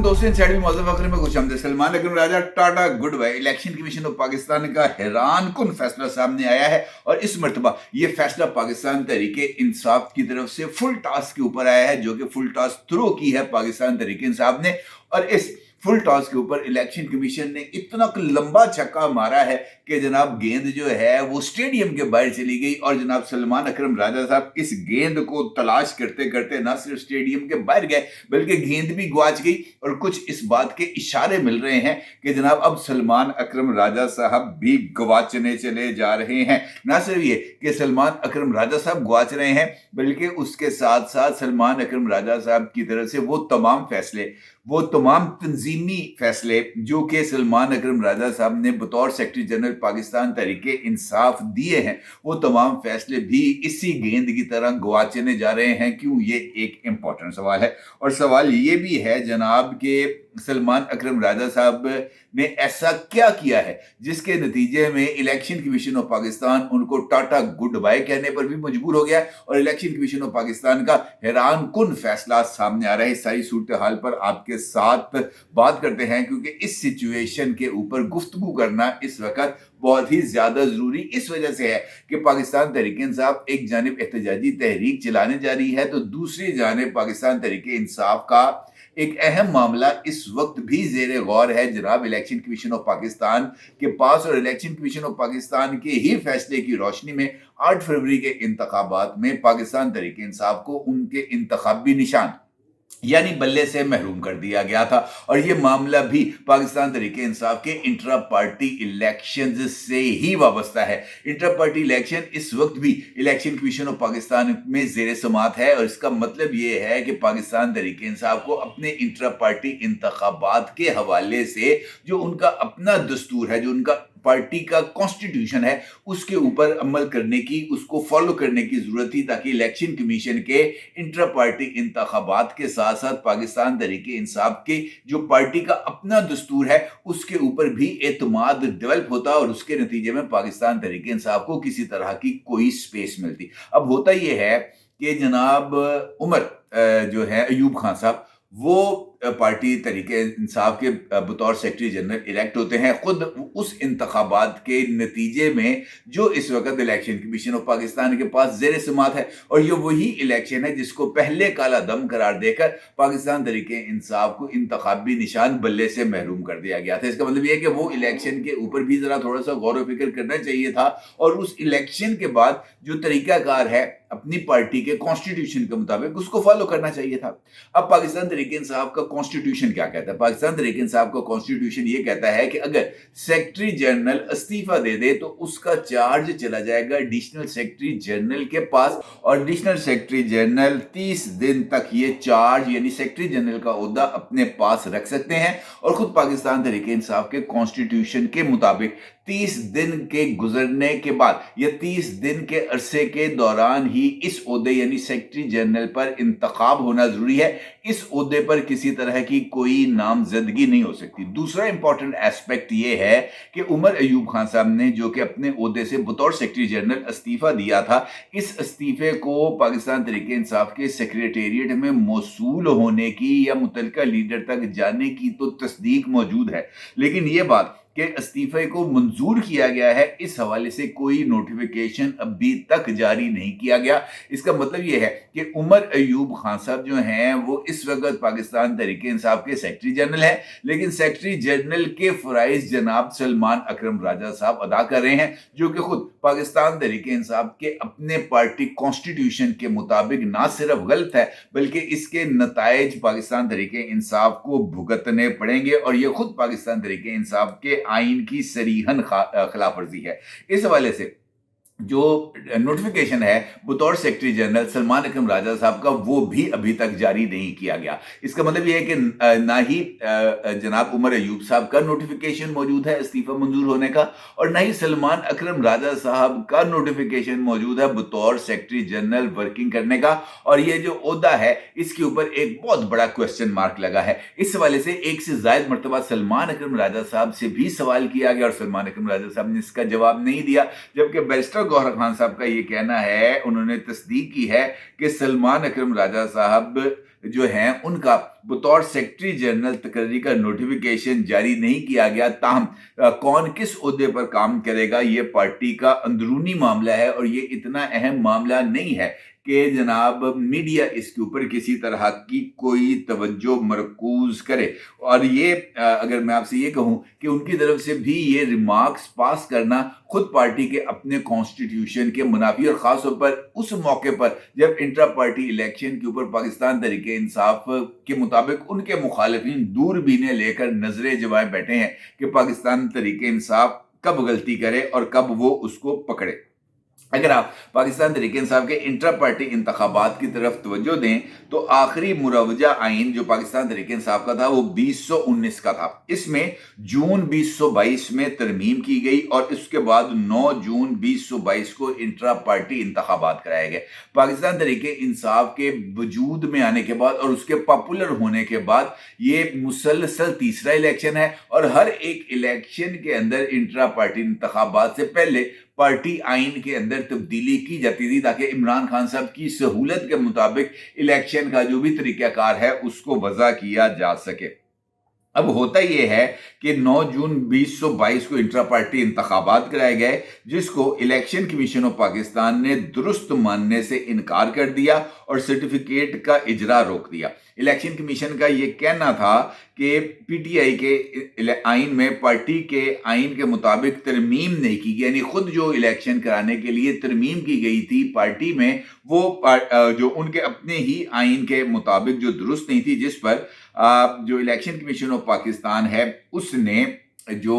दोस्तों, इनसाइड में मौजूद वक्त में खुश आमदीद। Salman Akram Raja tata goodbye. Election commission of Pakistan का हैरान कुन फैसला सामने आया है और इस मर्तबा ये फैसला पाकिस्तान तहरीके इंसाफ की तरफ से फुल टॉस के ऊपर आया है, जो कि फुल टॉस थ्रो की है पाकिस्तान तहरीके इंसाफ ने। और इस फुल टॉस के ऊपर इलेक्शन कमीशन ने इतना लंबा छक्का मारा है कि जनाब गेंद जो है वो स्टेडियम के बाहर चली गई और जनाब सलमान अकरम राजा साहब इस गेंद को तलाश करते करते ना सिर्फ स्टेडियम के बाहर गए बल्कि गेंद भी गवाच गई। और कुछ इस बात के इशारे मिल रहे हैं कि जनाब अब सलमान अकरम राजा साहब भी गवाचने चले जा रहे हैं। ना सिर्फ ये कि सलमान अकरम राजा साहब गवाच रहे हैं बल्कि उसके साथ साथ सलमान अकरम राजा साहब की तरफ से वो तमाम तंजीमी फैसले जो कि सलमान अकरम राजा साहब ने बतौर सेक्रेटरी जनरल पाकिस्तान तहरीके इंसाफ दिए हैं, वो तमाम फैसले भी इसी गेंद की तरह गवाचने जा रहे हैं। क्यों? ये एक इंपॉर्टेंट सवाल है। और सवाल ये भी है जनाब के सलमान अकरम राजा साहब ने ऐसा क्या किया है जिसके नतीजे में इलेक्शन कमीशन ऑफ पाकिस्तान उनको टाटा गुड बाय कहने पर भी मजबूर हो गया है और इलेक्शन कमीशन ऑफ पाकिस्तान का हैरान कुन फैसला सामने आ रहा है। इस सारी सूरत हाल पर आपके साथ बात करते हैं क्योंकि इस सिचुएशन के ऊपर गुफ्तगू करना इस वक्त बहुत ही ज्यादा जरूरी इस वजह से है कि पाकिस्तान तहरीके इंसाफ एक जानिब एहतजाजी तहरीक चलाने जा रही है तो दूसरी जानिब पाकिस्तान तहरीके इंसाफ का एक अहम मामला इस वक्त भी जेर गौर है जनाब इलेक्शन कमीशन ऑफ पाकिस्तान के पास। और इलेक्शन कमीशन ऑफ पाकिस्तान के ही फैसले की रोशनी में 8 फरवरी के इंतखाबात में पाकिस्तान तहरीके इंसाफ को उनके इंतखाबी निशान यानी बल्ले से महरूम कर दिया गया था। और ये मामला भी पाकिस्तान तहरीके इंसाफ के इंट्रा पार्टी इलेक्शंस से ही वाबस्ता है। इंट्रा पार्टी इलेक्शन इस वक्त भी इलेक्शन कमीशन ऑफ पाकिस्तान में जेर समात है और इसका मतलब ये है कि पाकिस्तान तहरीके इंसाफ को अपने इंट्रा पार्टी इंतखाबात के हवाले से जो उनका अपना दस्तूर है, जो उनका पार्टी का कॉन्स्टिट्यूशन है, उसके ऊपर अमल करने की, उसको फॉलो करने की जरूरत थी ताकि इलेक्शन कमीशन के इंट्रा पार्टी इंतखाबात के साथ साथ पाकिस्तान तहरीके इंसाफ के जो पार्टी का अपना दस्तूर है उसके ऊपर भी एतमाद डेवलप होता और उसके नतीजे में पाकिस्तान तहरीके इंसाफ को किसी तरह की कोई स्पेस मिलती। अब होता यह है कि जनाब उमर जो है अयूब खान साहब वो पार्टी तहरीके इंसाफ के बतौर सेक्रेटरी जनरल इलेक्ट होते हैं। खुद उस इंतखाबात के नतीजे में जो इस वक्त इलेक्शन कमीशन ऑफ पाकिस्तान के पास जेर समात है और ये वही इलेक्शन है जिसको पहले काला दम करार देकर पाकिस्तान तहरीके इंसाफ को इंतखाबी निशान बल्ले से महरूम कर दिया गया था। इसका मतलब ये है कि वो इलेक्शन के ऊपर भी जरा थोड़ा सा गौर व फिक्र करना चाहिए था और उस इलेक्शन के बाद जो तरीकाकार है अपनी पार्टी के कॉन्स्टिट्यूशन के मुताबिक उसको फॉलो करना चाहिए था। अब पाकिस्तान तहरीके इंसाफ का कॉन्स्टिट्यूशन क्या कहता है? पाकिस्तान तहरीके इंसाफ का कॉन्स्टिट्यूशन ये कहता है कि अगर सेक्रेटरी जनरल इस्तीफा दे दे तो उसका चार्ज चला जाएगा एडिशनल सेक्रेटरी जनरल के पास और एडिशनल सेक्रेटरी जनरल 30 दिन तक ये चार्ज यानी सेक्रेटरी जनरल का ओहदा अपने पास रख सकते हैं। और खुद पाकिस्तान तहरीके इंसाफ के कॉन्स्टिट्यूशन के मुताबिक 30 दिन के गुजरने के बाद या 30 दिन के अरसे के दौरान ही इस ओहदे यानी सेक्रेटरी जनरल पर इंतखाब होना जरूरी है। इस ओहदे पर किसी तरह की कोई नामजदगी नहीं हो सकती। दूसरा इंपॉर्टेंट एस्पेक्ट ये है कि उमर अयूब खान साहब ने जो कि अपने ओहदे से बतौर सेक्रेटरी जनरल इस्तीफा दिया था, इस इस्तीफे को पाकिस्तान तहरीके इंसाफ के सेक्रेटेरिएट में मौसूल होने की या मुतलका लीडर तक जाने की तो तस्दीक मौजूद है, लेकिन ये बात कि इस्तीफे को मंजूर किया गया है इस हवाले से कोई नोटिफिकेशन अभी तक जारी नहीं किया गया। इसका मतलब यह है कि उमर अयूब खान साहब जो हैं वो इस वक्त पाकिस्तान तहरीके इंसाफ के सेक्रेटरी जनरल हैं, लेकिन सेक्रेटरी जनरल के फराइज जनाब सलमान अकरम राजा साहब अदा कर रहे हैं, जो कि खुद पाकिस्तान तहरीके इंसाफ के अपने पार्टी कॉन्स्टिट्यूशन के मुताबिक ना सिर्फ गलत है बल्कि इसके नताइज पाकिस्तान तहरीके इंसाफ को भुगतने पड़ेंगे और ये खुद पाकिस्तान तहरीके इंसाफ के आइन की सरीहन खिलाफ वर्जी है। इस हवाले से जो नोटिफिकेशन है बतौर सेक्रेटरी जनरल सलमान अकरम राजा साहब का वो भी अभी तक जारी नहीं किया गया। इसका मतलब यह है कि ना ही जनाब उमर अयूब साहब का नोटिफिकेशन मौजूद है इस्तीफा मंजूर होने का और ना ही सलमान अकरम राजा साहब का नोटिफिकेशन मौजूद है बतौर सेक्रेटरी जनरल वर्किंग करने का। और ये जो ओहदा है इसके ऊपर एक बहुत बड़ा क्वेश्चन मार्क लगा है। इस हवाले से एक से ज्यादा मरतबा सलमान अकरम राजा साहब से भी सवाल किया गया और सलमान अकरम राजा साहब ने इसका जवाब नहीं दिया, जबकि बैरिस्टर गौहर खान साहब का ये कहना है, उन्होंने तस्दीक की है कि सलमान अकरम राजा साहब जो हैं उनका बतौर सेक्रेटरी जनरल तकर्री का नोटिफिकेशन जारी नहीं किया गया। ताहम कौन किस ओहदे पर काम करेगा ये पार्टी का अंदरूनी मामला है और ये इतना अहम मामला नहीं है कि जनाब मीडिया इसके ऊपर किसी तरह की कोई तवज्जो मरकूज करे। और ये अगर मैं आपसे ये कहूं कि उनकी तरफ से भी ये रिमार्क्स पास करना खुद पार्टी के अपने कॉन्स्टिट्यूशन के मुनाफी और खास तौर पर उस मौके पर जब इंट्रा पार्टी इलेक्शन के ऊपर पाकिस्तान तहरीक इंसाफ के मुताबिक उनके मुखालिफिन दूरबीनें लेकर नजरें जमाए बैठे हैं कि पाकिस्तान तहरीक इंसाफ कब गलती करे और कब वो उसको पकड़े। अगर आप पाकिस्तान तहरीक इंसाफ के इंट्रा पार्टी इंतखाबात की तरफ तवज्जो दें तो आखिरी मुरवजा आइन जो पाकिस्तान तहरीक इंसाफ का था वो 2019 का था। इसमें जून 2022 में तरमीम की गई और इसके बाद 9 जून 2022 को इंट्रा पार्टी इंतखाबात कराए गए। पाकिस्तान तहरीक इंसाफ के वजूद में आने के बाद और उसके पॉपुलर होने के बाद ये मुसलसल तीसरा इलेक्शन है और हर एक इलेक्शन के अंदर इंट्रा पार्टी इंतखाबात से पहले पार्टी आइन के अंदर तब्दीली की जाती थी ताकि इमरान खान साहब की सहूलत के मुताबिक इलेक्शन का जो भी तरीकाकार है उसको वज़ा किया जा सके। अब होता यह है कि 9 जून 2022 को इंट्रा पार्टी इंतखाबात कराए गए जिसको इलेक्शन कमीशन ऑफ पाकिस्तान ने दुरुस्त मानने से इनकार कर दिया और सर्टिफिकेट का इजरा रोक दिया। इलेक्शन कमीशन का यह कहना था कि पीटीआई के आइन में पार्टी के आइन के मुताबिक तरमीम नहीं की गई, यानी खुद जो इलेक्शन कराने के लिए तरमीम की गई थी पार्टी में वो जो उनके अपने ही आइन के मुताबिक जो दुरुस्त नहीं थी, जिस पर जो इलेक्शन कमीशन ऑफ पाकिस्तान है उसने जो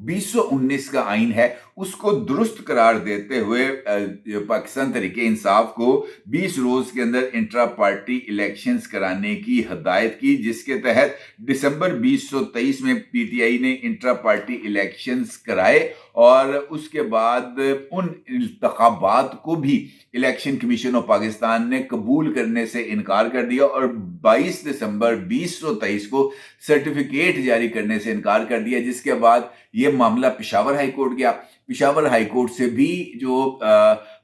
2019 का आइन है उसको दुरुस्त करार देते हुए पाकिस्तान तहरीक इंसाफ को 20 रोज के अंदर इंट्रा पार्टी इलेक्शंस कराने की हदायत की, जिसके तहत दिसंबर 2023 में पीटीआई ने इंट्रा पार्टी इलेक्शंस कराए और उसके बाद उन इंतखाबात को भी इलेक्शन कमीशन ऑफ पाकिस्तान ने कबूल करने से इनकार कर दिया और 22 दिसंबर 2023 को सर्टिफिकेट जारी करने से इनकार कर दिया, जिसके बाद ये मामला पेशावर हाई कोर्ट गया। पेशावर हाई कोर्ट से भी जो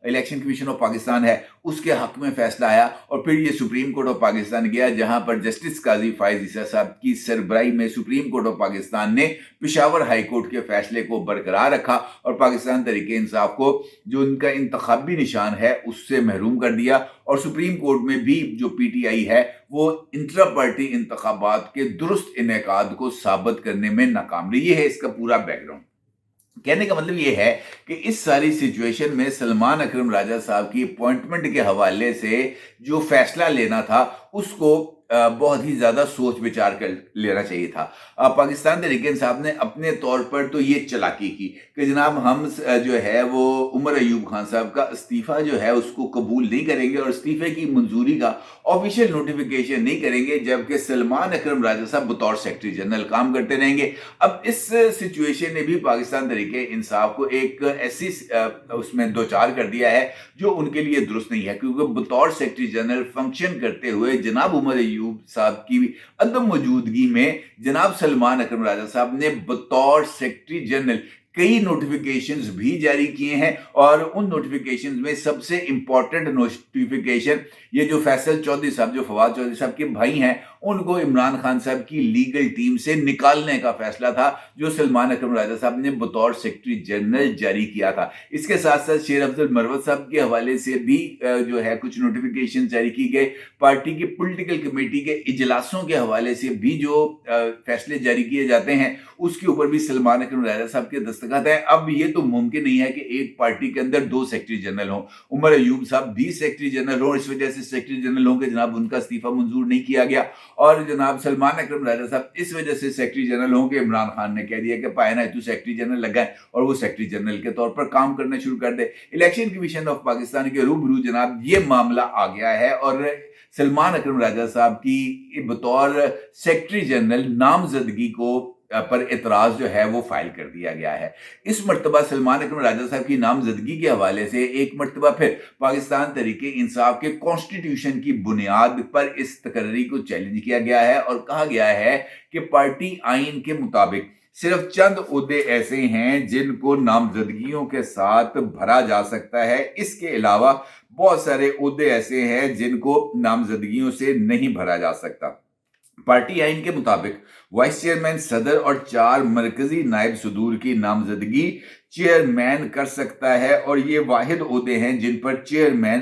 इलेक्शन कमीशन ऑफ पाकिस्तान है उसके हक में फैसला आया और फिर ये सुप्रीम कोर्ट ऑफ पाकिस्तान गया, जहां पर जस्टिस काजी फायज ईसा साहब की सरबराही में सुप्रीम कोर्ट ऑफ पाकिस्तान ने पेशावर हाई कोर्ट के फैसले को बरकरार रखा और पाकिस्तान तहरीक इंसाफ को जो उनका इंतखाबी निशान है उससे महरूम कर दिया। और सुप्रीम कोर्ट में भी जो पीटीआई है वो इंट्रा पार्टी इंतखाबात के दुरुस्त इनेकाद को साबित करने में नाकाम रही। ये है इसका पूरा बैकग्राउंड। कहने का मतलब ये है कि इस सारी सिचुएशन में सलमान अकरम राजा साहब की अपॉइंटमेंट के हवाले से जो फैसला लेना था उसको बहुत ही ज्यादा सोच विचार कर लेना चाहिए था। पाकिस्तान तहरीक इंसाफ ने अपने तौर पर तो ये चालाकी की कि जनाब हम जो है वो उमर अयूब खान साहब का इस्तीफा जो है उसको कबूल नहीं करेंगे और इस्तीफे की मंजूरी का ऑफिशियल नोटिफिकेशन नहीं करेंगे, जबकि सलमान अकरम राजा साहब बतौर सेक्रेटरी जनरल काम करते रहेंगे। अब इस सिचुएशन ने भी पाकिस्तान तहरीक इंसाफ को एक ऐसी उसमें दो चार कर दिया है जो उनके लिए दुरुस्त नहीं है, क्योंकि बतौर सेक्रेटरी जनरल फंक्शन करते हुए जनाब उमर अयूब साहब की अदम मौजूदगी में जनाब सलमान अकरम राजा साहब ने बतौर सेक्रेटरी जनरल कई नोटिफिकेशंस भी जारी किए हैं और उन नोटिफिकेशंस में सबसे इंपॉर्टेंट नोटिफिकेशन ये जो फैसल चौधरी साहब, जो फवाद चौधरी साहब के भाई हैं, उनको इमरान खान साहब की लीगल टीम से निकालने का फैसला था जो सलमान अकरम राजा साहब ने बतौर सेक्रेटरी जनरल जारी किया था। इसके साथ साथ शेर अफजल मरवत साहब के हवाले से भी जो है कुछ नोटिफिकेशन जारी की गए। पार्टी की पॉलिटिकल कमेटी के इजलासों के हवाले से भी जो फैसले जारी किए जाते हैं उसके ऊपर भी सलमान अकरम राजा साहब के दस्तखत हैं। अब ये तो मुमकिन नहीं है कि एक पार्टी के अंदर दो सेक्रेटरी जनरल हों। उमर अयूब साहब भी सेक्रेटरी जनरल हों, इस वजह से सेक्रेटरी जनरल होंगे जनाब उनका इस्तीफा मंजूर नहीं किया गया, और जनाब सलमान अकरम राजा साहब इस वजह से सेक्रेटरी जनरल होंगे इमरान खान ने कह दिया कि पायना तू सेक्रेटरी जनरल लगा है और वो सेक्रेटरी जनरल के तौर पर काम करना शुरू कर दे। इलेक्शन कमीशन ऑफ पाकिस्तान के रूबरू जनाब ये मामला आ गया है और सलमान अकरम राजा साहब की बतौर सेक्रेटरी जनरल नामजदगी को पर एतराज जो है वो फाइल कर दिया गया है। इस मर्तबा सलमान अकरम राजा साहब की नामजदगी के हवाले से एक मर्तबा फिर पाकिस्तान तहरीक इंसाफ के कॉन्स्टिट्यूशन की बुनियाद पर इस तकर्री को चैलेंज किया गया है और कहा गया है कि पार्टी आइन के मुताबिक सिर्फ चंद ओहदे ऐसे हैं जिनको नामजदगियों के साथ भरा जा सकता है। इसके अलावा बहुत सारे ओहदे ऐसे हैं जिनको नामजदगियों से नहीं भरा जा सकता। पार्टी आइन के मुताबिक वाइस चेयरमैन सदर और 4 मरकजी नायब सदूर की नामजदगी चेयरमैन कर सकता है, और ये वाहिद ओहदे हैं जिन पर चेयरमैन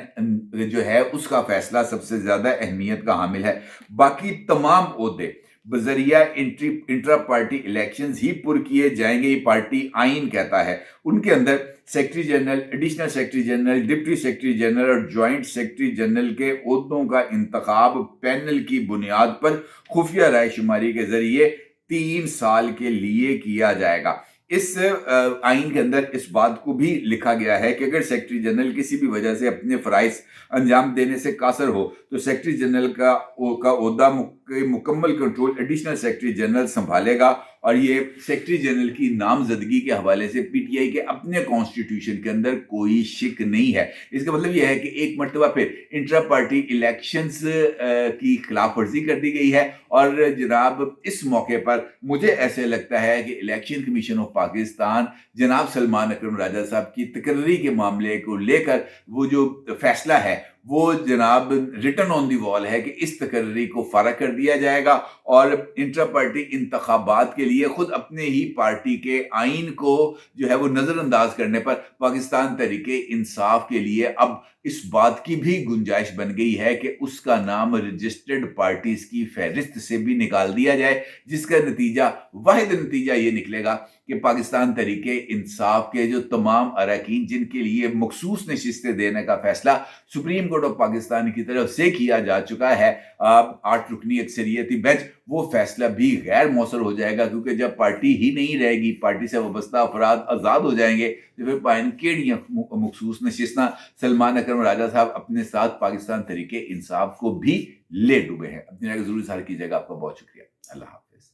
जो है उसका फैसला सबसे ज्यादा अहमियत का हामिल है। बाकी तमाम ओहदे बजरिया इंट्रा पार्टी इलेक्शंस ही पुर किए जाएंगे, ये पार्टी आइन कहता है। उनके अंदर secretary general, additional secretary general, deputy secretary general और ज्वाइंट सेक्रेटरी जनरल के ओहदों का इंतखाब पैनल की बुनियाद पर खुफिया राय शुमारी के जरिए 3 साल के लिए किया जाएगा। इस आइन के अंदर इस बात को भी लिखा गया है कि अगर सेक्रेटरी जनरल किसी भी वजह से अपने फराइज अंजाम देने से कासर हो तो सेक्रेटरी जनरल का ओहदा मुकम्मल कंट्रोल एडिशनल सेक्रेटरी जनरल संभालेगा, और ये सेक्रेटरी जनरल की नामजदगी के हवाले से पीटीआई के अपने कॉन्स्टिट्यूशन के अंदर कोई शिक नहीं है। इसका मतलब यह है कि एक मरतबा फिर इंट्रा पार्टी इलेक्शंस की खिलाफ वर्जी कर दी गई है, और जनाब इस मौके पर मुझे ऐसे लगता है कि इलेक्शन कमीशन ऑफ पाकिस्तान जनाब सलमान अकरम राजा साहब की तकर्री के मामले को लेकर वो जो फैसला है वो जनाब रिटन ऑन दी वॉल है कि इस तकर्री को फारग कर दिया जाएगा, और इंट्रा पार्टी इंतखाबात के लिए खुद अपने ही पार्टी के आइन को जो है वो नजरअंदाज करने पर पाकिस्तान तहरीके इंसाफ के लिए अब इस बात की भी गुंजाइश बन गई है कि उसका नाम रजिस्टर्ड पार्टीज की फहरिस्त से भी निकाल दिया जाए, जिसका नतीजा वाहिद नतीजा ये निकलेगा कि पाकिस्तान तहरीके इंसाफ के जो तमाम अरकान जिनके लिए मखसूस नशिस्तें देने का फैसला सुप्रीम कोर्ट ऑफ पाकिस्तान की तरफ से किया जा चुका है 8 रुकनी अक्सरियती बेंच, वो फैसला भी गैर मौसर हो जाएगा, क्योंकि जब पार्टी ही नहीं रहेगी, पार्टी से वाबस्ता अफराद आज़ाद हो जाएंगे, तो फिर पाइन केड़ियां मखसूस नशिस्तां सलमान अकरम राजा साहब अपने साथ पाकिस्तान तहरीके इंसाफ को भी ले डूबे हैं। अपनी राय जरूर इज़हार कीजिएगा। आपका बहुत शुक्रिया। अल्लाह हाफिज।